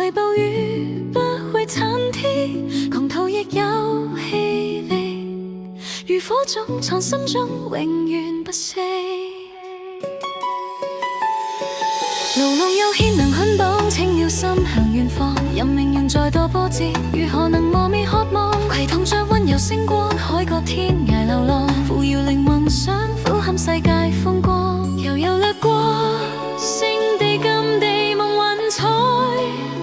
雷暴雨不會殘天，狂徒亦有氣力，如火種藏心中，永遠不息。牢籠有牽能捆綁，請了心向遠方。任命運再多波折，如何能磨滅渴望？攜同着溫柔星光，海角天涯流浪，扶搖靈魂想俯瞰世界風光。悠悠掠過星地禁地夢幻彩，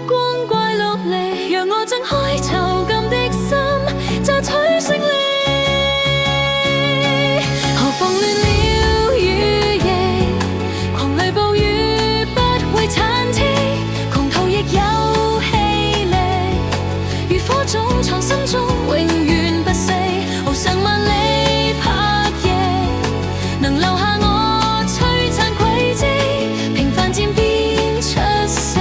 光怪陸離，讓我睜開囚禁的心，榨取勝利。何妨亂了雨夜，狂雷暴雨不會殘天，狂徒亦有氣力，如火種藏心中，永遠不息。翱上萬里拍夜，能留下我璀璨軌跡，平凡漸變出色，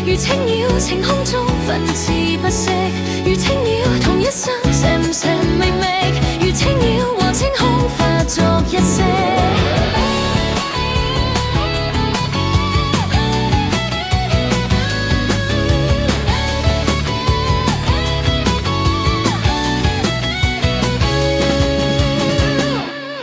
如青鳥晴空中奮翅不息。